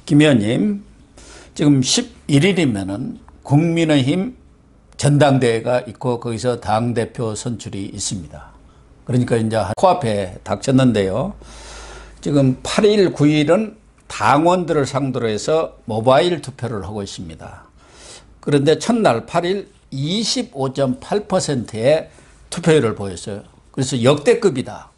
김 의원님, 지금 11일이면은 국민의힘 전당대회가 있고 거기서 당대표 선출이 있습니다. 그러니까 이제 코앞에 닥쳤는데요. 지금 8일, 9일은 당원들을 상대로 해서 모바일 투표를 하고 있습니다. 그런데 첫날 8일 25.8%의 투표율을 보였어요. 그래서 역대급이다.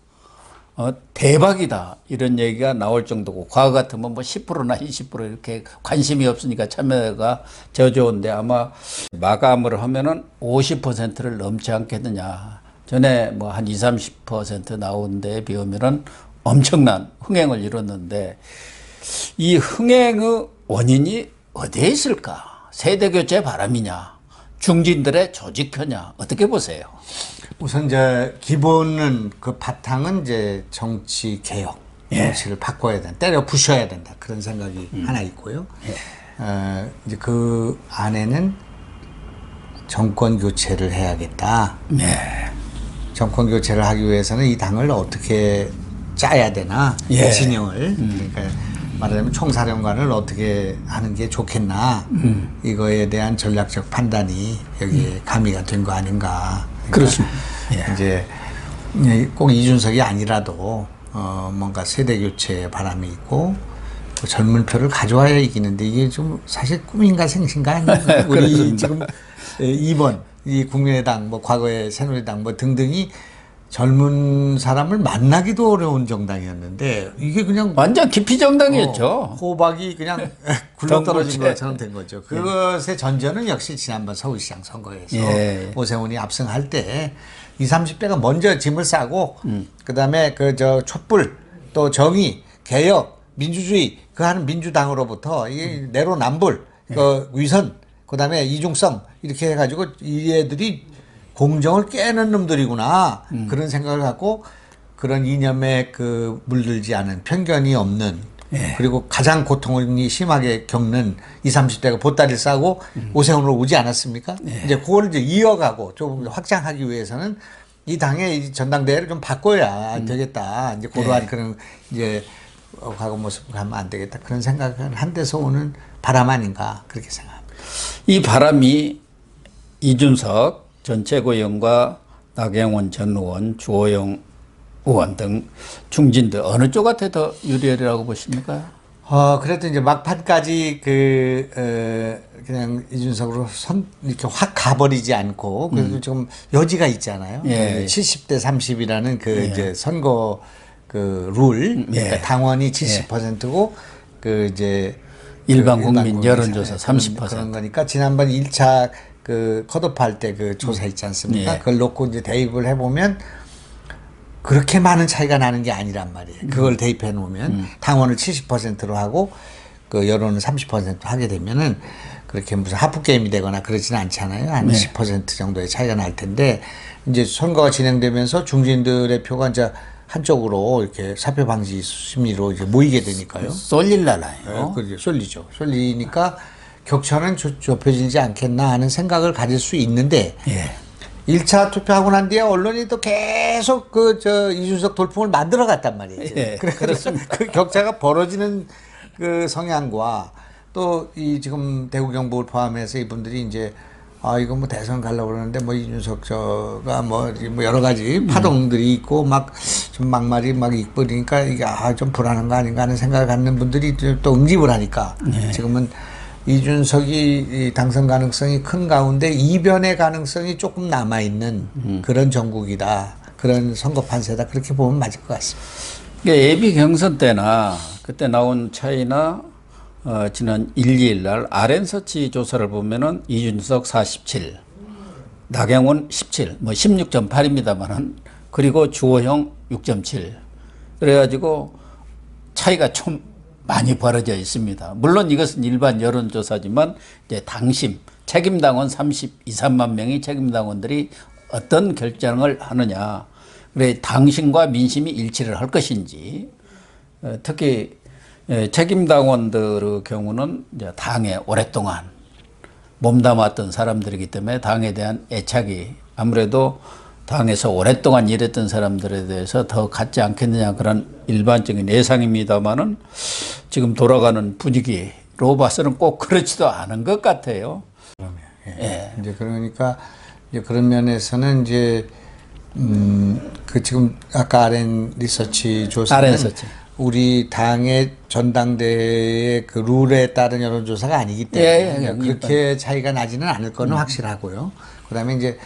대박이다. 이런 얘기가 나올 정도고, 과거 같으면 뭐 10%나 20% 이렇게 관심이 없으니까 참여가 저조한데 아마 마감을 하면은 50%를 넘지 않겠느냐. 전에 뭐 한 20, 30% 나온 데에 비하면은 엄청난 흥행을 이뤘는데, 이 흥행의 원인이 어디에 있을까? 세대교체 바람이냐? 중진들의 조직표냐? 어떻게 보세요? 우선 이제 기본은 그 바탕은 이제 정치 개혁, 정치를 바꿔야 된다, 때려 부셔야 된다, 그런 생각이 하나 있고요. 이제 그 안에는 정권 교체를 해야겠다. 정권 교체를 하기 위해서는 이 당을 어떻게 짜야 되나, 진영을. 그러니까 말하자면 총사령관을 어떻게 하는 게 좋겠나, 이거에 대한 전략적 판단이 여기에 가미가 된 거 아닌가. 그렇습니다. 이제 꼭 이준석이 아니라도 뭔가 세대 교체의 바람이 있고 또 젊은 표를 가져와야 이기는데, 이게 좀 사실 꿈인가 생신가 아닌가. 우리 지금 2번 이 국민의당, 뭐 과거의 새누리당 뭐 등등이 젊은 사람을 만나기도 어려운 정당이었는데, 이게 그냥 완전 기피 정당이었죠. 호박이 그냥 굴러떨어진 것처럼 된 거죠. 그것의 전제는 역시 지난번 서울시장 선거에서 오세훈이 압승할 때 20, 30대가 먼저 짐을 싸고, 그다음에 그 촛불, 또 정의, 개혁, 민주주의, 그 하는 민주당으로부터 이 내로남불, 그 위선, 그다음에 이중성, 이렇게 해가지고 이 애들이 공정을 깨는 놈들이구나, 그런 생각을 갖고, 그런 이념에 그 물들지 않은, 편견이 없는, 그리고 가장 고통이 심하게 겪는 20, 30대가 보따리를 싸고 오세훈으로 오지 않았습니까? 이제 그걸 이제 이어가고 좀 확장하기 위해서는 이 당의 전당대회를 좀 바꿔야 되겠다. 이제 그러한 그런 이제 과거 모습을 하면 안 되겠다, 그런 생각을 한 데서 오는 바람 아닌가, 그렇게 생각합니다. 이 바람이 이준석 전 최고위원과 나경원 전 의원, 주호영 의원 등 중진들 어느 쪽한테 더 유리하리라고 보십니까? 그래도 이제 막판까지 그냥 이준석으로 이렇게 확 가버리지 않고, 그래도 좀 여지가 있잖아요. 70대 30이라는 그 이제 선거 그 룰, 그러니까 당원이 70%고 그 이제 일반 국민 여론조사 30%. 그런 거니까 지난번 1차 그 컷오프할 때 그 조사 있지 않습니까? 그걸 놓고 이제 대입을 해보면 그렇게 많은 차이가 나는 게 아니란 말이에요. 그걸 대입해 놓으면 당원을 70%로 하고 그 여론을 30% 하게 되면은 그렇게 무슨 하프 게임이 되거나 그러지는 않잖아요. 한 10% 정도의 차이가 날 텐데, 이제 선거가 진행되면서 중진들의 표가 이제 한쪽으로 이렇게 사표 방지 심리로 이제 모이게 되니까요. 쏠릴라나요? 그렇죠. 쏠리죠. 쏠리니까 격차는 좁혀지지 않겠나 하는 생각을 가질 수 있는데, 1차 투표하고 난 뒤에 언론이 또 계속 이준석 돌풍을 만들어 갔단 말이에요. 그래서 그 격차가 벌어지는 그 성향과, 또 이 지금 대구 경북을 포함해서 이분들이 이제 이거 뭐 대선 가려고 그러는데 뭐 이준석 뭐 여러 가지 파동들이 있고 막 좀 막말이 막 있으니까 이게 좀 불안한 거 아닌가 하는 생각을 갖는 분들이 또 응집을 하니까, 지금은 이준석이 당선 가능성이 큰 가운데 이변의 가능성이 조금 남아있는 그런 전국이다, 그런 선거 판세다, 그렇게 보면 맞을 것 같습니다. 예비 경선 때나 그때 나온 차이나 지난 1, 2일 날 RN서치 조사를 보면은 이준석 47, 나경원 17, 뭐 16.8입니다만은, 그리고 주호영 6.7. 그래가지고 차이가 좀 많이 벌어져 있습니다. 물론 이것은 일반 여론조사지만 이제 당심, 책임당원 32, 3만 명이 책임당원들이 어떤 결정을 하느냐, 그래 당심과 민심이 일치를 할 것인지, 특히 책임당원들의 경우는 이제 당에 오랫동안 몸담았던 사람들이기 때문에 당에 대한 애착이 아무래도 당에서 오랫동안 일했던 사람들에 대해서 더 갖지 않겠느냐 그런 일반적인 예상입니다만은 지금 돌아가는 분위기로 봐서는 꼭 그렇지도 않은 것 같아요. 예. 이제 그러니까 이제 그런 면에서는 이제 그 지금 아까 RN 리서치 조사는 우리 당의 전당대회의 그 룰에 따른 여론조사가 아니기 때문에 그렇게 차이가 나지는 않을 거는 확실하고요. 그다음에 이제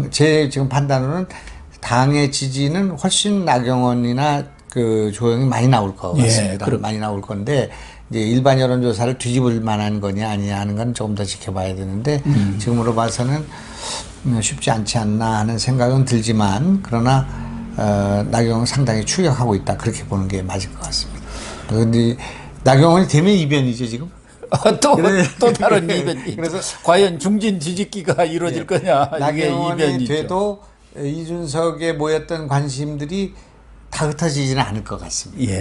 제 지금 판단으로는 당의 지지는 훨씬 나경원이나 그 조영이 많이 나올 것 같습니다. 많이 나올 건데 이제 일반 여론조사를 뒤집을 만한 거냐 아니냐 하는 건 조금 더 지켜봐야 되는데 지금으로 봐서는 쉽지 않지 않나 하는 생각은 들지만 그러나 나경원은 상당히 추격하고 있다 그렇게 보는 게 맞을 것 같습니다. 그런데 나경원이 되면 이변이죠 지금. 또 다른 이변이. 그래서 과연 중진 뒤집기가 이루어질 거냐. 나경원이 돼도 이준석에 모였던 관심들이 다 흩어지지는 않을 것 같습니다.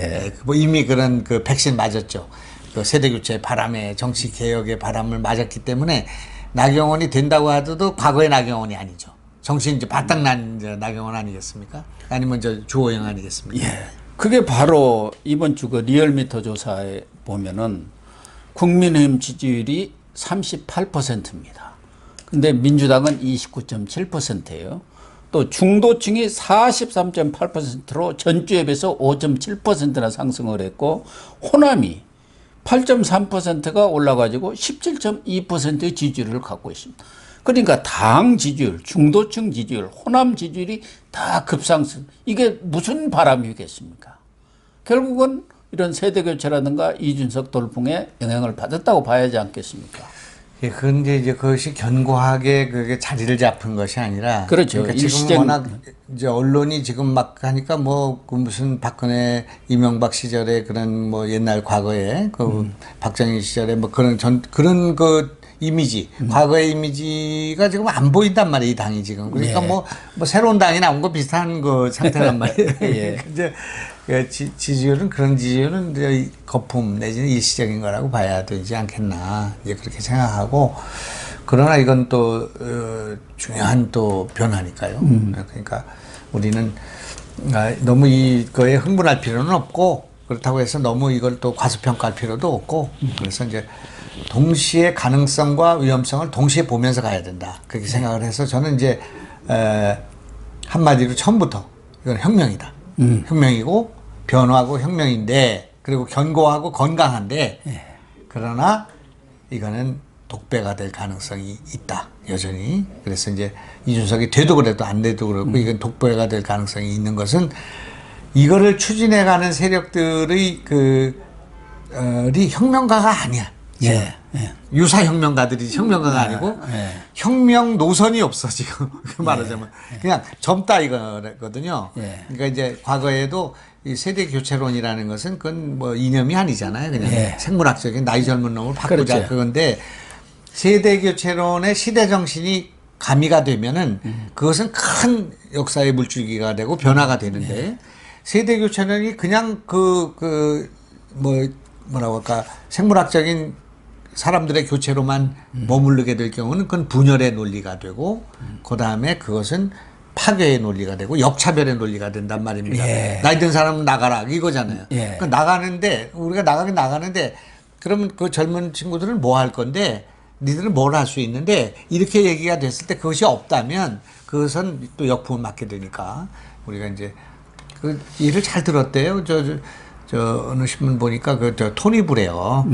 뭐 이미 그런 그 백신 맞았죠. 그 세대교체 바람에 정치 개혁의 바람을 맞았기 때문에 나경원이 된다고 하더라도 과거의 나경원이 아니죠. 정신 이제 바닥난 이제 나경원 아니겠습니까? 아니면 저 주호영 아니겠습니까? 그게 바로 이번 주 그 리얼미터 조사에 보면은 국민의힘 지지율이 38%입니다. 근데 민주당은 29.7%예요. 또 중도층이 43.8%로 전주에 비해서 5.7%나 상승을 했고 호남이 8.3%가 올라가지고 17.2%의 지지율을 갖고 있습니다. 그러니까 당 지지율, 중도층 지지율, 호남 지지율이 다 급상승. 이게 무슨 바람이겠습니까? 결국은 이런 세대교체라든가 이준석 돌풍에 영향을 받았다고 봐야 하지 않겠습니까? 그런데 이제 그것이 견고하게 그게 자리를 잡은 것이 아니라. 그렇죠. 그러니까 지금 워낙 이제 언론이 지금 막 하니까 뭐 그 무슨 박근혜, 이명박 시절에 그런 뭐 옛날 과거에 그 박정희 시절에 뭐 그런 그 이미지, 과거의 이미지가 지금 안 보인단 말이에요, 이 당이 지금. 그러니까 뭐 새로운 당이 나온 거 비슷한 그 상태란 말이에요. 이제 지지율은 그런 지지율은 이제 거품 내지는 일시적인 거라고 봐야 되지 않겠나 이제 그렇게 생각하고 그러나 이건 또 중요한 또 변화니까요. 그러니까 우리는 너무 이거에 흥분할 필요는 없고 그렇다고 해서 너무 이걸 또 과소평가할 필요도 없고 그래서 이제 동시에 가능성과 위험성을 동시에 보면서 가야 된다 그렇게 생각을 해서 저는 이제 한마디로 처음부터 이건 혁명이다. 혁명이고 변화하고 혁명인데 그리고 견고하고 건강한데 그러나 이거는 독배가 될 가능성이 있다 여전히. 그래서 이제 이준석이 돼도 그래도 안 돼도 그렇고 이건 독배가 될 가능성이 있는 것은 이거를 추진해가는 세력들의 리 혁명가가 아니야. 유사 혁명가들이 혁명가가 아니고 혁명 노선이 없어 지금 말하자면 그냥 젊다 이거거든요. 그러니까 이제 과거에도 이 세대 교체론이라는 것은 그건 뭐 이념이 아니잖아요. 그냥 생물학적인 나이 젊은 놈을 바꾸자 그건데 세대 교체론의 시대 정신이 가미가 되면은 그것은 큰 역사의 물줄기가 되고 변화가 되는데 세대 교체론이 그냥 뭐라고 할까 생물학적인 사람들의 교체로만 머무르게 될 경우는 그건 분열의 논리가 되고 그 다음에 그것은 파괴의 논리가 되고 역차별의 논리가 된단 말입니다. 나이 든 사람은 나가라 이거잖아요. 그러니까 나가는데 우리가 나가긴 나가는데 그러면 그 젊은 친구들은 뭐 할 건데 니들은 뭘 할 수 있는데 이렇게 얘기가 됐을 때 그것이 없다면 그것은 또 역풍을 맞게 되니까 우리가 이제 그 일을 잘 들었대요. 저 어느 신문 보니까 토니 브레어.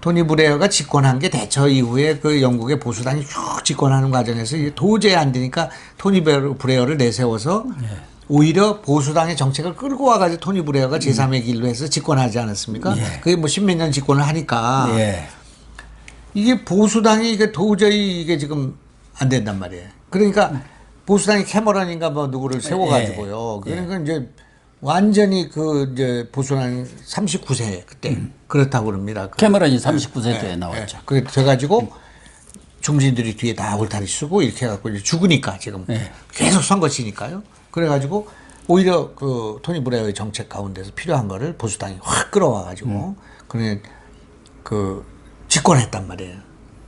토니 브레어가 집권한 게 대처 이후에 그 영국의 보수당이 쭉 집권하는 과정에서 이게 도저히 안 되니까 토니 브레어를 내세워서 오히려 보수당의 정책을 끌고 와가지고 토니 브레어가 제3의 길로 해서 집권하지 않았습니까? 그게 뭐 십몇 년 집권을 하니까 이게 보수당이 이게 도저히 이게 지금 안 된단 말이에요. 그러니까 보수당이 캐머런인가 뭐 누구를 세워가지고요. 그러니까 이제 완전히 이제 보수당 39세 그때 그렇다고 그럽니다. 캐머런이 39세 때 나왔죠. 그래 돼가지고 중진들이 뒤에 다 울타리 쓰고 이렇게 해갖고 이제 죽으니까 지금 계속 선거 치니까요. 그래가지고 오히려 그 토니 브레어의 정책 가운데서 필요한 거를 보수당이 확 끌어와가지고 그래 집권했단 말이에요.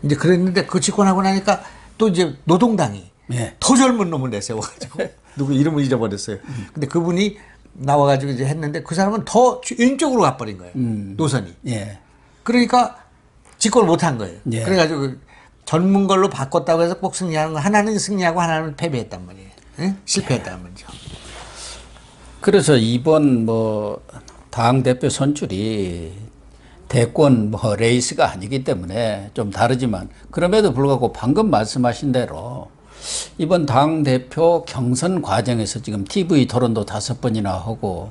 이제 그랬는데 그 집권하고 나니까 또 이제 노동당이 예. 더 젊은 놈을 내세워가지고 누구 이름을 잊어버렸어요. 근데 그분이 나와가지고 이제 했는데 그 사람은 더 왼쪽으로 가버린 거예요. 노선이. 예. 그러니까 집권을 못한 거예요. 예. 그래가지고 젊은 걸로 바꿨다고 해서 꼭 승리하는 거 하나는 승리하고 하나는 패배했단 말이에요. 예? 실패했단 말이죠. 그래서 이번 뭐 당대표 선출이 대권 뭐 레이스가 아니기 때문에 좀 다르지만 그럼에도 불구하고 방금 말씀하신 대로 이번 당대표 경선 과정에서 지금 TV 토론도 5번이나 하고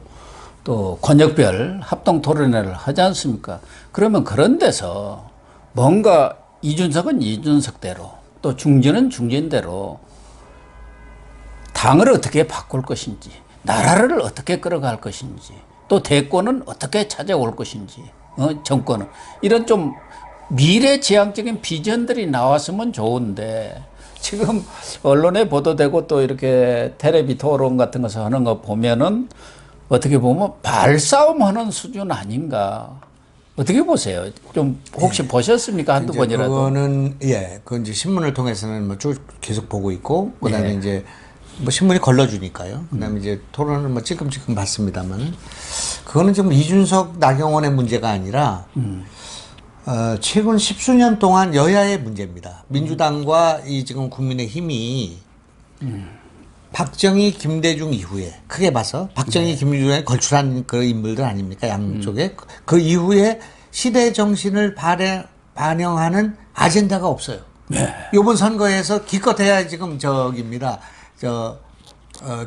또 권역별 합동 토론회를 하지 않습니까? 그러면 그런 데서 뭔가 이준석은 이준석대로 또 중진은 중진대로 당을 어떻게 바꿀 것인지 나라를 어떻게 끌어갈 것인지 또 대권은 어떻게 찾아올 것인지 정권은 이런 좀 미래지향적인 비전들이 나왔으면 좋은데 지금 언론에 보도되고 또 이렇게 텔레비 토론 같은 것을 하는 거 보면은 어떻게 보면 말싸움 하는 수준 아닌가. 어떻게 보세요? 좀 혹시 보셨습니까? 한두 번이라도. 그거는 그 이제 신문을 통해서는 뭐 쭉 계속 보고 있고 그다음에 이제 뭐 신문이 걸러주니까요. 그다음에 이제 토론을 뭐 찔끔찔끔 봤습니다만 그거는 지금 이준석 나경원의 문제가 아니라 최근 10수년 동안 여야의 문제입니다. 민주당과 이 지금 국민의힘이 박정희, 김대중 이후에 크게 봐서 박정희, 김대중에 걸출한 그 인물들 아닙니까? 양쪽에 그 이후에 시대 정신을 반영하는 아젠다가 없어요. 이번 선거에서 기껏해야 지금 저기입니다.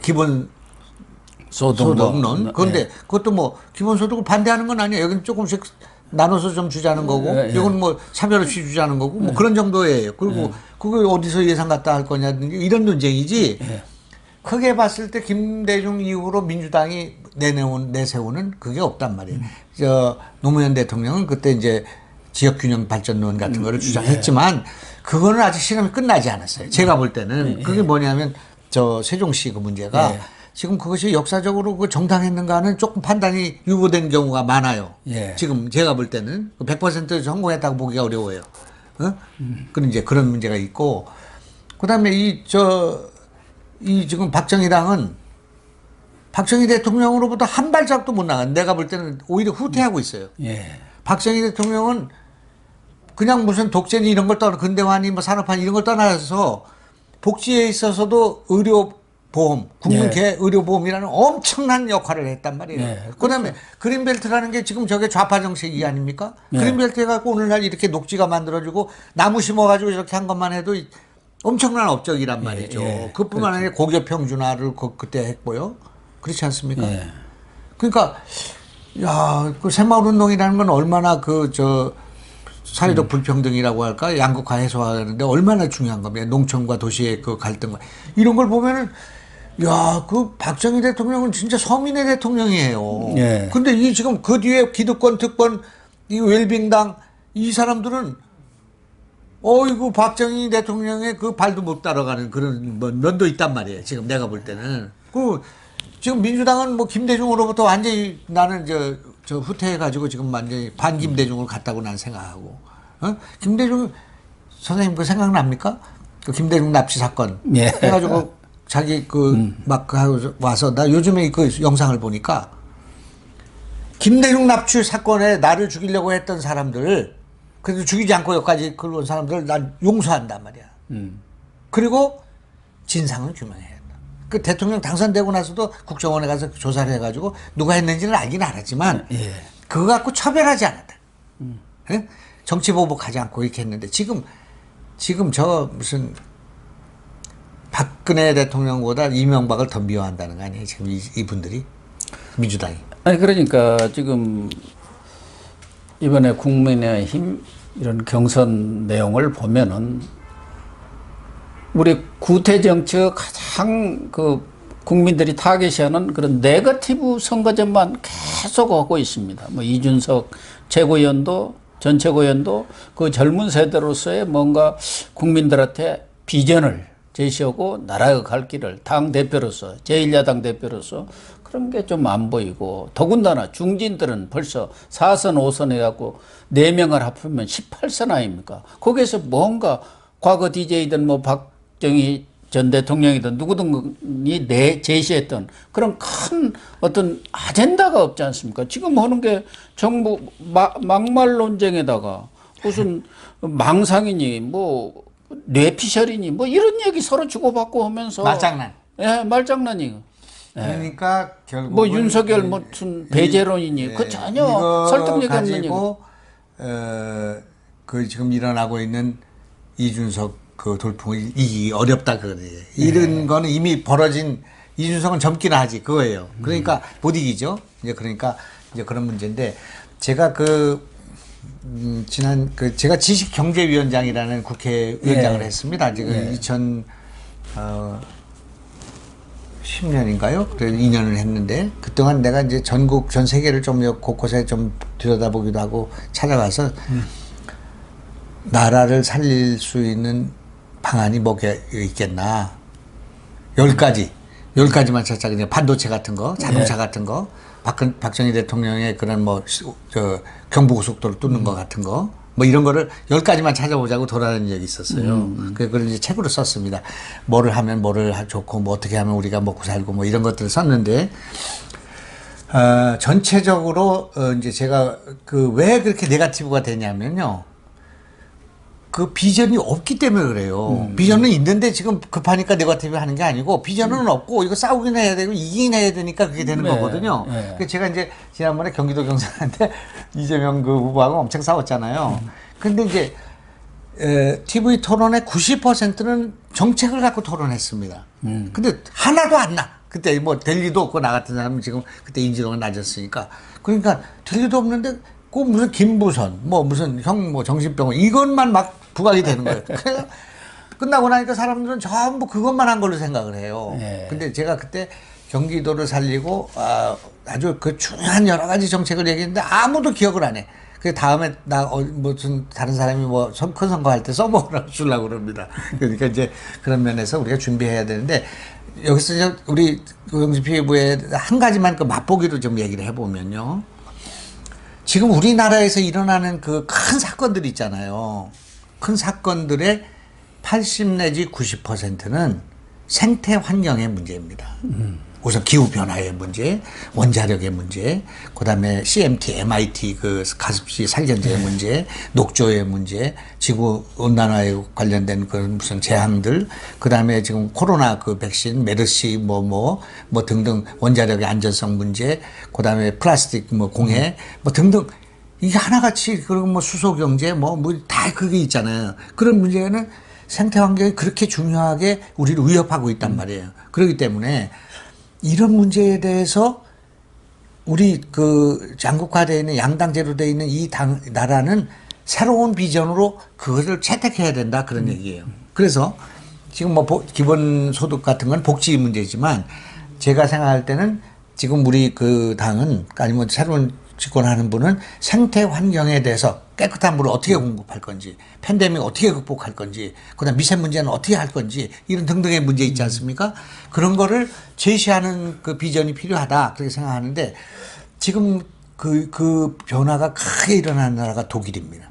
기본 소득론. 그런데 그것도 뭐 기본 소득을 반대하는 건 아니에요. 여기는 조금씩 나눠서 좀 주자는 거고, 이건 뭐 차별 없이 주자는 거고, 뭐 그런 정도예요. 그리고 그걸 어디서 예산 갖다 할 거냐든지 이런 논쟁이지. 크게 봤을 때 김대중 이후로 민주당이 내세우는 그게 없단 말이에요. 노무현 대통령은 그때 이제 지역균형 발전론 같은 거를 주장했지만 그거는 아직 실험이 끝나지 않았어요. 제가 볼 때는 그게 뭐냐면 세종시 그 문제가 지금 그것이 역사적으로 그 정당했는가는 조금 판단이 유보된 경우가 많아요. 지금 제가 볼 때는 100% 성공했다고 보기가 어려워요. 그런 이제 그런 문제가 있고 그다음에 이 지금 박정희당은 박정희 대통령으로부터 한 발짝도 못 나간 내가 볼 때는 오히려 후퇴하고 있어요. 박정희 대통령은 그냥 무슨 독재니 이런 걸 떠나 근대화니 뭐 산업화니 이런 걸 떠나서 복지에 있어서도 의료보험, 국민계 의료보험이라는 엄청난 역할을 했단 말이에요. 그다음에 그린벨트라는 게 지금 저게 좌파 정책이 아닙니까? 그린벨트 해갖고 오늘날 이렇게 녹지가 만들어지고 나무 심어가지고 이렇게 한 것만 해도 엄청난 업적이란 말이죠. 그뿐만 아니라 고교 평준화를 그때 했고요. 그렇지 않습니까? 그러니까 그 새마을운동이라는 건 얼마나 사회적 불평등이라고 할까 양극화 해소하는데 얼마나 중요한 겁니다. 농촌과 도시의 그 갈등과 이런 걸 보면은 그 박정희 대통령은 진짜 서민의 대통령이에요. 근데 이 지금 그 뒤에 기득권, 특권, 이 웰빙당 이 사람들은 이거 박정희 대통령의 그 발도 못 따라가는 그런 면도 있단 말이에요. 지금 내가 볼 때는. 지금 민주당은 뭐 김대중으로부터 완전히 나는 후퇴해가지고 지금 완전히 반김대중으로 갔다고 난 생각하고. 김대중 선생님 그 생각납니까? 그 김대중 납치 사건. 해가지고 자기 막 와서 나 요즘에 그 영상을 보니까 김대중 납치 사건에 나를 죽이려고 했던 사람들을 그래도 죽이지 않고 여기까지 그런 사람들을 난 용서한단 말이야. 그리고 진상은 규명해야 한다. 그 대통령 당선되고 나서도 국정원에 가서 조사를 해가지고 누가 했는지는 알긴 알았지만 그거 갖고 처벌하지 않았다. 정치 보복하지 않고 이렇게 했는데 지금 무슨 박근혜 대통령보다 이명박을 더 미워한다는 거 아니에요? 지금 이분들이 민주당이. 아니 그러니까 지금 이번에 국민의힘 이런 경선 내용을 보면은 우리 구태 정치의 가장 국민들이 타겟이하는 그런 네거티브 선거전만 계속 하고 있습니다. 뭐 이준석 최고위원도 전 최고위원도 그 젊은 세대로서의 뭔가 국민들한테 비전을 제시하고 나라의 갈 길을 당 대표로서 제1야당 대표로서 그런 게 좀 안 보이고 더군다나 중진들은 벌써 4선 5선 해갖고 4명을 합하면 18선 아닙니까? 거기에서 뭔가 과거 DJ들 뭐 박정희 전 대통령이든 누구든지 제시했던 그런 큰 어떤 아젠다가 없지 않습니까? 지금 하는 게 정부 막말 논쟁에다가 무슨 망상이니 뭐 뇌피셜이니 뭐 이런 얘기 서로 주고받고 하면서 말장난. 예, 말장난이에요. 그러니까 결국 뭐 윤석열 무슨 배제론이니 그 전혀 설득력이 없는 얘기. 그 지금 일어나고 있는 이준석 그 돌풍을 이기기 어렵다 그거예요. 이런 거는 이미 벌어진 이준석은 젊기나 하지 그거예요. 그러니까 못 이기죠. 이제 그러니까 이제 그런 문제인데 제가 지난 제가 지식경제위원장이라는 국회의원장을 했습니다. 지금 2010년인가요? 그래서 2년을 했는데 그동안 내가 이제 전 세계를 좀 곳곳에 좀 들여다보기도 하고 찾아가서 나라를 살릴 수 있는 방안이 뭐가 있겠나. 10가지만 찾자. 그냥 반도체 같은 거, 자동차 같은 거, 박정희 대통령의 그런 경부고속도로 뚫는 거 같은 거, 뭐 이런 거를 10가지만 찾아보자고 돌아다닌 적이 있었어요. 그걸 이제 책으로 썼습니다. 뭐를 하면 뭐를 좋고, 뭐 어떻게 하면 우리가 먹고 살고 뭐 이런 것들을 썼는데, 전체적으로, 이제 제가 왜 그렇게 네거티브가 되냐면요. 그 비전이 없기 때문에 그래요. 비전은 있는데 지금 급하니까 네거티브 하는 게 아니고 비전은 없고 이거 싸우긴 해야 되고 이기긴 해야 되니까 그게 되는 거거든요. 그래서 제가 이제 지난번에 경기도 경선한테 이재명 그 후보하고 엄청 싸웠잖아요. 근데 이제 TV 토론의 90%는 정책을 갖고 토론했습니다. 근데 하나도 안 나. 그때 뭐 될 리도 없고 나 같은 사람은 지금 그때 인지도가 낮았으니까. 그러니까 될 리도 없는데 꼭 무슨 김부선, 뭐 무슨 정신병원 이것만 막 부각이 되는 거예요. 그래서 끝나고 나니까 사람들은 전부 그것만 한 걸로 생각을 해요. 근데 제가 그때 경기도를 살리고 아주 그 중요한 여러 가지 정책을 얘기했는데 아무도 기억을 안 해. 그 다음에 무슨 다른 사람이 뭐 큰 선거할 때 써먹으라고 주려고 그럽니다. 그러니까 이제 그런 면에서 우리가 준비해야 되는데 여기서 이제 우리 고영진 피부에 한 가지만 그 맛보기로 좀 얘기를 해보면요. 지금 우리나라에서 일어나는 그 큰 사건들 있잖아요. 큰 사건들의 80 내지 90%는 생태 환경의 문제입니다. 우선 기후변화의 문제, 원자력의 문제, 그 다음에 CMT, MIT 그 가습기 살균제의 문제, 녹조의 문제, 지구 온난화에 관련된 그 무슨 재앙들, 그 다음에 지금 코로나 그 백신, 메르시 뭐 등등 원자력의 안전성 문제, 그 다음에 플라스틱 뭐 공해 뭐 등등 이게 하나같이 그리고 뭐 수소 경제 뭐 다 그게 있잖아요. 그런 문제는 생태 환경이 그렇게 중요하게 우리를 위협하고 있단 말이에요. 그렇기 때문에 이런 문제에 대해서 우리 그 양극화되어 있는 양당제로 되어 있는 이 나라는 새로운 비전으로 그것을 채택해야 된다 그런 얘기예요. 그래서 지금 뭐 기본소득 같은 건 복지 문제지만 제가 생각할 때는 지금 우리 그 당은 아니면 새로운 집권하는 분은 생태 환경에 대해서 깨끗한 물을 어떻게 공급할 건지, 팬데믹 어떻게 극복할 건지, 그다음 미세먼지는 어떻게 할 건지 이런 등등의 문제 있지 않습니까? 그런 거를 제시하는 그 비전이 필요하다 그렇게 생각하는데 지금 그 변화가 크게 일어나는 나라가 독일입니다.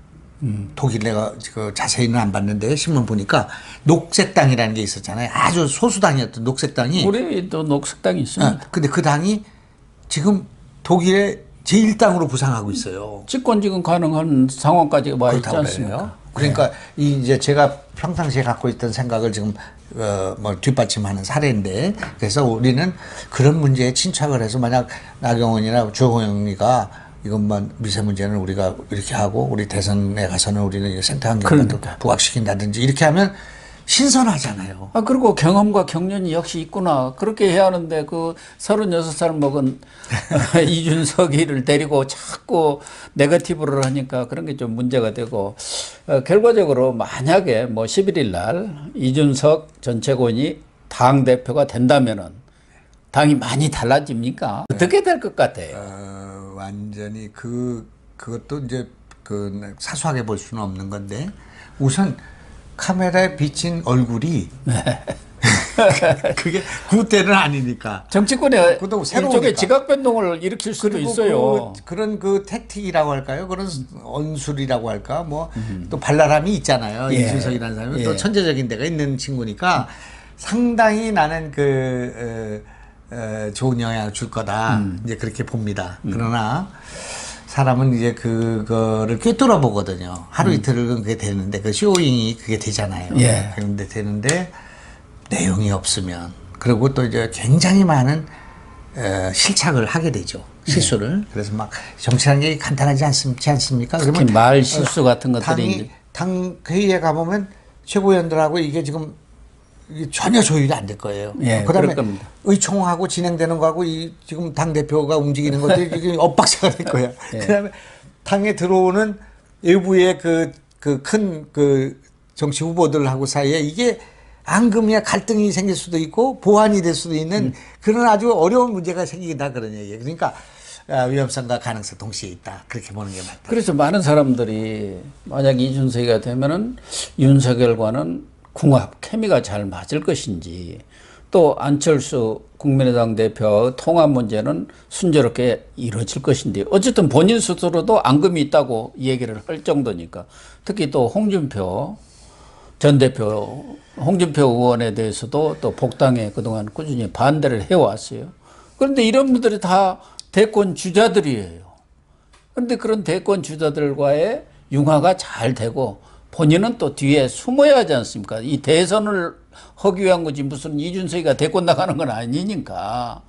독일 내가 자세히는 안 봤는데 신문 보니까 녹색당이라는 게 있었잖아요. 아주 소수당이었던 녹색당이. 우리도 녹색당이 있습니다. 근데 그 당이 지금 독일의 제1당으로 부상하고 있어요. 집권지금 가능한 상황까지 와 있지 않습니까? 그러니까 이제 제가 평상시에 갖고 있던 생각을 지금 뭐 뒷받침하는 사례인데 그래서 우리는 그런 문제에 침착을 해서 만약 나경원이나 주호영이가 이것만 미세문제는 우리가 이렇게 하고 우리 대선에 가서는 우리는 생태 환경을 부각시킨다든지 이렇게 하면 신선하잖아요. 그리고 경험과 경륜이 역시 있구나. 그렇게 해야 하는데 그 36살 먹은 이준석이를 데리고 자꾸 네거티브를 하니까 그런 게 좀 문제가 되고 결과적으로 만약에 뭐 11일 날 이준석 전 최고위원이 당대표가 된다면은 당이 많이 달라집니까? 어떻게 될 것 같아요? 완전히 그것도 이제 사소하게 볼 수는 없는 건데 우선 카메라에 비친 얼굴이 그게 그때는 아니니까 정치권에 일종의 지각 변동을 일으킬 수도 있어요. 그런 그 택틱이라고 할까요? 그런 언술이라고 할까? 뭐 또 발랄함이 있잖아요. 이준석이라는 사람이 또 천재적인 데가 있는 친구니까 상당히 나는 좋은 영향을 줄 거다. 이제 그렇게 봅니다. 그러나 사람은 이제 그거를 꿰뚫어 보거든요. 하루 이틀은 그게 되는데, 그 쇼잉이 그게 되잖아요. 예. 그런데 되는데, 내용이 없으면. 그리고 또 이제 굉장히 많은 실착을 하게 되죠. 실수를. 그래서 막 정치라는 게 간단하지 않습니까? 특히 말 실수 같은 것들이 당 회의에 가보면 최고위원들하고 이게 지금 이게 전혀 조율이 안 될 거예요. 예, 그다음에 그럴 겁니다. 의총하고 진행되는 거하고 이 지금 당 대표가 움직이는 것들이 지금 엇박자가 될 거예요. 예. 그다음에 당에 들어오는 외부의 큰 정치 후보들하고 사이에 이게 앙금이야 갈등이 생길 수도 있고 보완이 될 수도 있는 그런 아주 어려운 문제가 생기다 그런 얘기예요. 그러니까 위험성과 가능성 동시에 있다. 그렇게 보는 게 맞다. 그래서 많은 사람들이 만약 이준석이가 되면은 윤석열과는 궁합, 케미가 잘 맞을 것인지, 또 안철수 국민의당 대표의 통합 문제는 순조롭게 이루어질 것인지, 어쨌든 본인 스스로도 앙금이 있다고 얘기를 할 정도니까. 특히 또 홍준표 전 대표, 홍준표 의원에 대해서도 또 복당에 그동안 꾸준히 반대를 해왔어요. 그런데 이런 분들이 다 대권 주자들이에요. 그런데 그런 대권 주자들과의 융화가 잘 되고 본인은 또 뒤에 숨어야 하지 않습니까? 이 대선을 하기 위한 거지 무슨 이준석이가 대권 나가는 건 아니니까.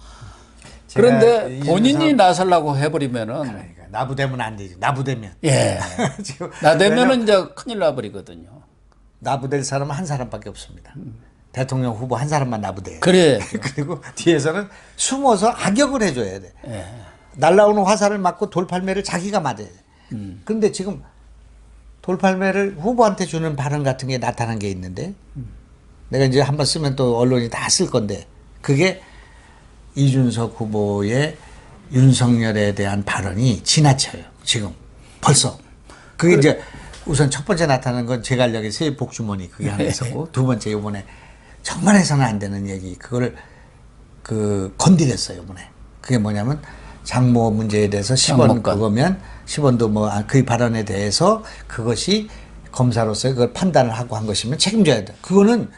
그런데 본인이 나서려고 해버리면은. 그러니까 나부되면 안 되지. 나부되면. 예. 지금 나되면은 이제 큰일 나버리거든요. 나부될 사람은 한 사람밖에 없습니다. 대통령 후보 한 사람만 나부돼요. 그래. 그리고 뒤에서는 숨어서 악역을 해줘야 돼. 예. 날라오는 화살을 맞고 돌팔매를 자기가 맞아야 돼. 그런데 지금 돌팔매를 후보한테 주는 발언 같은 게 나타난 게 있는데 내가 이제 한번 쓰면 또 언론이 다 쓸 건데 그게 이준석 후보의 윤석열에 대한 발언이 지나쳐요. 지금 벌써. 그게 이제 우선 첫 번째 나타난 건 제갈량의 새 복주머니 그게 하나 있었고 두 번째 이번에 정말 해서는 안 되는 얘기 그거를 건드렸어요 이번에. 그게 뭐냐면 장모 문제에 대해서 10원 그거면 10원도 뭐 그 발언에 대해서 그것이 검사로서 그걸 판단을 하고 한 것이면 책임져야 돼. 그거는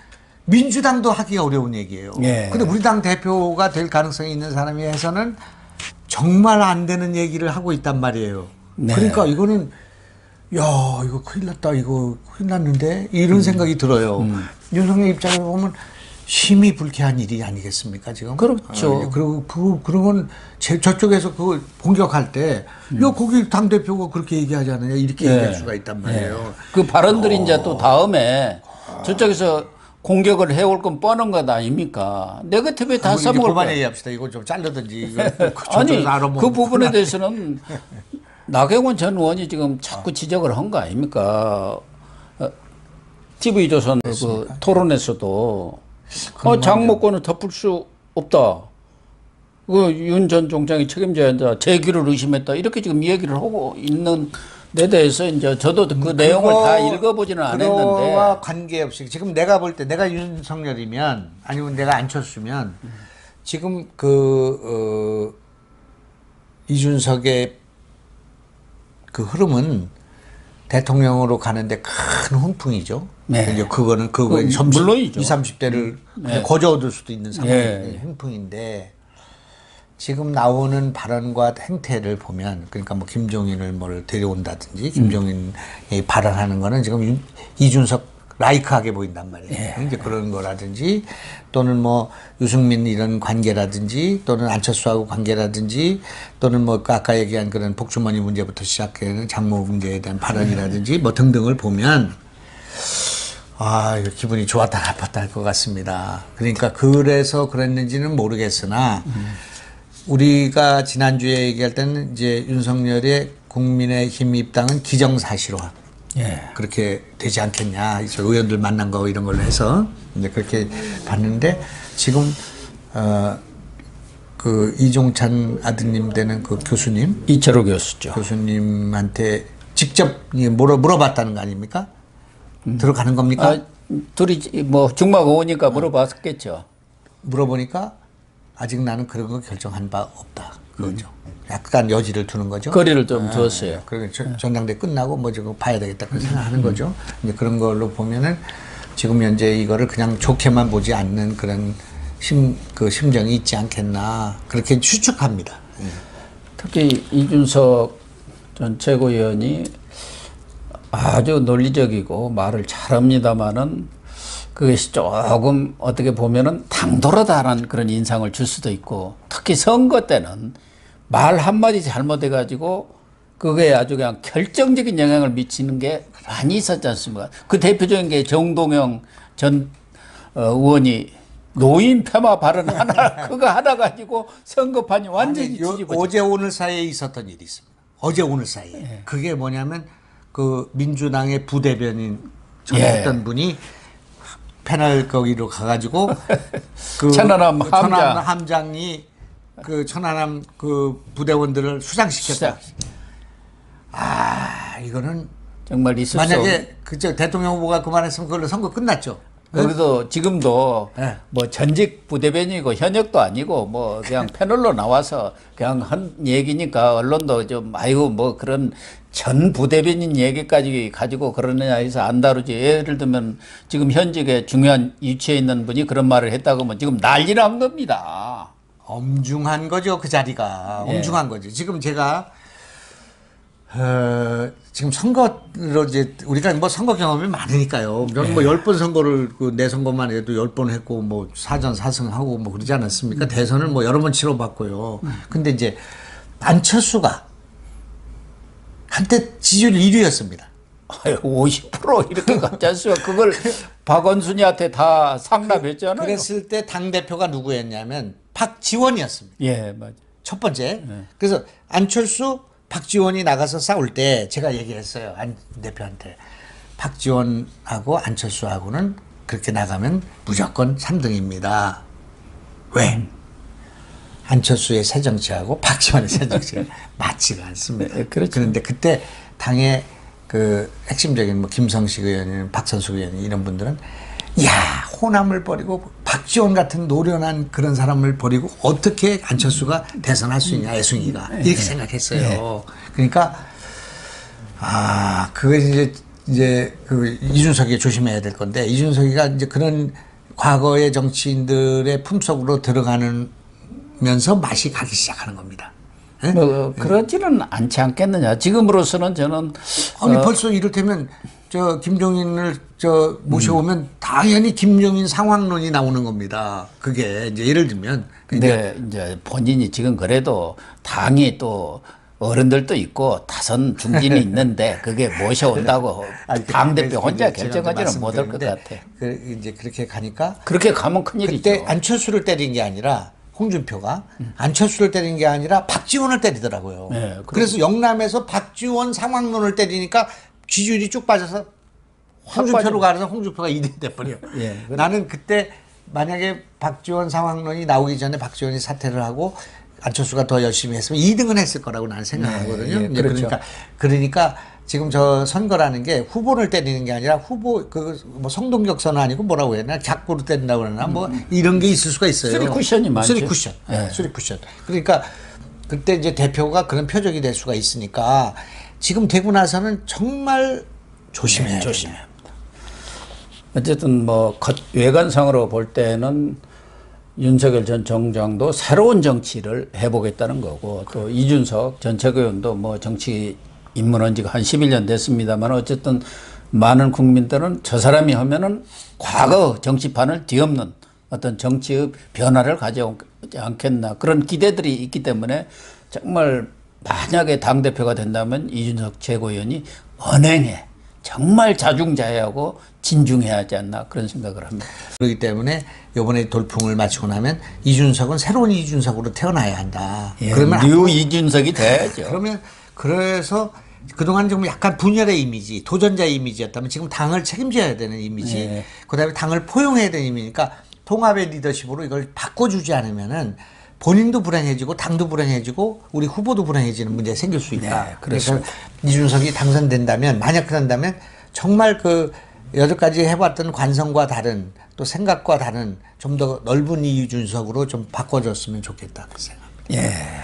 민주당도 하기가 어려운 얘기예요. 예. 근데 우리 당 대표가 될 가능성이 있는 사람이 해서는 정말 안 되는 얘기를 하고 있단 말이에요. 네. 그러니까 이거는 야 이거 큰일 났다 이거 큰일 났는데 이런 생각이 들어요. 윤석열 입장에서 보면 심히 불쾌한 일이 아니겠습니까 지금? 그렇죠. 그리고 그러면 저쪽에서 그걸 공격할 때, 야 거기 당 대표가 그렇게 얘기하지 않느냐 이렇게 얘기할 수가 있단 말이에요. 그 발언들이 이제 또 다음에 저쪽에서 공격을 해올 건 뻔한 것 아닙니까? 네거티브에 다 써먹을 그만 거예요. 얘기합시다. 이거 좀 잘라든지. 이거 아니 그 부분에 대해서는 나경원 전 의원이 지금 자꾸 지적을 한 거 아닙니까? TV조선 그 토론에서도 장모권을 덮을 수 없다. 윤 전 총장이 책임져야 한다. 제 귀를 의심했다. 이렇게 지금 얘기를 하고 있는 데 대해서 이제 저도 그 내용을 다 읽어보지는 않았는데. 그거와 관계없이 지금 내가 볼 때 내가 윤석열이면 아니면 내가 안철수면 지금 이준석의 그 흐름은 대통령으로 가는데 큰 훈풍이죠. 네. 이제 그거는 점수 물론이죠. 20, 30대를 네. 거저 얻을 수도 있는 상황이 네. 훈풍인데 지금 나오는 발언과 행태를 보면 그러니까 뭐 김종인을 뭘 데려온다든지 김종인이 발언하는 거는 지금 이준석 라이크하게 보인단 말이에요. 네. 이제 그런 거라든지 또는 뭐 유승민 이런 관계라든지 또는 안철수하고 관계라든지 또는 뭐 아까 얘기한 그런 복주머니 문제부터 시작해는 장모 문제에 대한 발언이라든지 뭐 등등을 보면 이거 기분이 좋았다 나빴다 할 것 같습니다. 그러니까 그래서 그랬는지는 모르겠으나 우리가 지난주에 얘기할 때는 이제 윤석열의 국민의힘 입당은 기정사실화. 예. 그렇게 되지 않겠냐. 의원들 만난 거 이런 걸로 해서 이제 그렇게 봤는데 지금 그 이종찬 아드님 되는 그 교수님 이철호 교수죠. 교수님한테 직접 물어봤다는 거 아닙니까? 들어가는 겁니까? 둘이 뭐 중막 오니까 물어봤겠죠. 물어보니까 아직 나는 그런 거 결정한 바 없다. 그거죠. 약간 여지를 두는 거죠. 거리를 좀 두었어요. 그리고 전당대 끝나고 뭐 저거 봐야 되겠다 그런 생각하는 거죠. 이제 그런 걸로 보면은 지금 현재 이거를 그냥 좋게만 보지 않는 그런 심정이 있지 않겠나 그렇게 추측합니다. 특히 이준석 전 최고위원이 아주 논리적이고 말을 잘합니다마는 그것이 조금 어떻게 보면은 당돌하다는 그런 인상을 줄 수도 있고, 특히 선거 때는 말 한마디 잘못해가지고 그게 아주 그냥 결정적인 영향을 미치는 게 많이 있었지 않습니까? 그 대표적인 게 정동영 전 의원이 노인 폄하 발언 하나, 그거 하나 가지고 선거판이 완전히 뒤집어졌어요. 어제 오늘 사이에 있었던 일이 있습니다. 어제 오늘 사이에. 예. 그게 뭐냐면 그 민주당의 부대변인 전했던 예. 분이 패널 거기로 가가지고 그 천안함 함장이 그 천안함 그 부대원들을 수상시켰다. 아 이거는 정말 있을 만약에 그저 대통령 후보가 그만했으면 그걸로 선거 끝났죠. 그래도 지금도 네. 뭐 전직 부대변인이고 현역도 아니고 뭐 그냥 패널로 나와서 그냥 한 얘기니까 언론도 좀 아이고 뭐 그런 전 부대변인 얘기까지 가지고 그러느냐 해서 안 다루지. 예를 들면 지금 현직에 중요한 위치에 있는 분이 그런 말을 했다고 하면 지금 난리 난 겁니다. 엄중한 거죠 그 자리가. 엄중한 거죠. 지금 제가 지금 선거로 이제 우리가 뭐 선거 경험이 많으니까요. 저는 뭐 10번 선거를 내 선거만 해도 10번 했고 뭐 사전 사승하고 뭐 그러지 않았습니까? 대선을 뭐 여러 번 치러봤고요. 근데 이제 안철수가 한때 지지율 1위였습니다. 50% 이렇게 갔지 않습니까? 그걸 박원순이한테 다 상납했잖아요. 그랬을 때 당대표가 누구였냐면 박지원이었습니다. 예, 맞아요. 첫 번째. 그래서 안철수 박지원이 나가서 싸울 때 제가 얘기했어요. 안 대표한테. 박지원하고 안철수하고는 그렇게 나가면 무조건 3등입니다. 왜? 안철수의 새정치하고 박지원의 새정치가 맞지가 않습니다. 네, 그렇죠. 그런데 그때 당의 그 핵심적인 뭐 김성식 의원이나 박선수 의원 이런 분들은 야 호남을 버리고 박지원 같은 노련한 그런 사람을 버리고 어떻게 안철수가 대선할 수 있냐 애순이가 이렇게 생각했어요. 그러니까 아 그거 이제 그 이준석이 조심해야 될 건데 이준석이가 이제 그런 과거의 정치인들의 품속으로 들어가면서 맛이 가기 시작하는 겁니다. 네? 뭐 그러지는 않지 않겠느냐. 지금으로서는 저는 아니 벌써 이를테면 저 김종인을 저 모셔오면 당연히 김종인 상황론이 나오는 겁니다. 그게 이제 예를 들면 근데 이제 본인이 지금 그래도 당이 또 어른들도 있고 다선 중진이 있는데 그게 모셔온다고 당대표 혼자 결정하지는 못할 것 같아. 이제 그렇게 가니까 그렇게 가면 큰일이죠. 그때 안철수를 때린 게 아니라 홍준표가 안철수를 때린 게 아니라 박지원을 때리더라고요. 네, 그래서 영남에서 박지원 상황론을 때리니까 지지율이 쭉 빠져서 홍준표로 가서 홍준표가 2등 돼버려. 예, 나는 그때 만약에 박지원 상황론이 나오기 전에 박지원이 사퇴를 하고 안철수가 더 열심히 했으면 2등은 했을 거라고 나는 생각하거든요. 네, 예, 그렇죠. 그러니까 지금 저 선거라는 게 후보를 때리는 게 아니라 후보 그 뭐 성동격 선 아니고 뭐라고 해야 되나 작고로 때린다고 그러나 뭐 이런 게 있을 수가 있어요. 쓰리 쿠션이 많죠. 쓰리 쿠션. 네. 쓰리 쿠션. 그러니까 그때 이제 대표가 그런 표적이 될 수가 있으니까 지금 되고 나서는 정말 조심해야 조심해야 합니다. 어쨌든 뭐 외관상으로 볼 때는 윤석열 전 정장도 새로운 정치를 해보겠다는 거고 또 이준석 전 최고위원도 뭐 정치 입문한 지가 한 11년 됐습니다만 어쨌든 많은 국민들은 저 사람이 하면은 과거 정치판을 뒤엎는 어떤 정치의 변화를 가져오지 않겠나 그런 기대들이 있기 때문에 정말 만약에 당대표가 된다면 이준석 최고위원이 언행에 정말 자중자애하고 진중해야 하지 않나 그런 생각을 합니다. 그렇기 때문에 이번에 돌풍을 마치고 나면 이준석은 새로운 이준석으로 태어나야 한다. 예, 그러면 뉴 이준석이 돼야죠. 그러면 그래서 그동안 좀 약간 분열의 이미지, 도전자의 이미지였다면 지금 당을 책임져야 되는 이미지, 예. 그다음에 당을 포용해야 되는 이미지니까 통합의 리더십으로 이걸 바꿔주지 않으면은 본인도 불행해지고 당도 불행해지고 우리 후보도 불행해지는 문제가 생길 수 있다. 네, 그래서 이준석이 당선된다면 만약 그런다면 정말 그 여태까지 해봤던 관성과 다른 또 생각과 다른 좀 더 넓은 이준석으로 좀 바꿔줬으면 좋겠다 그 생각입니다. 예.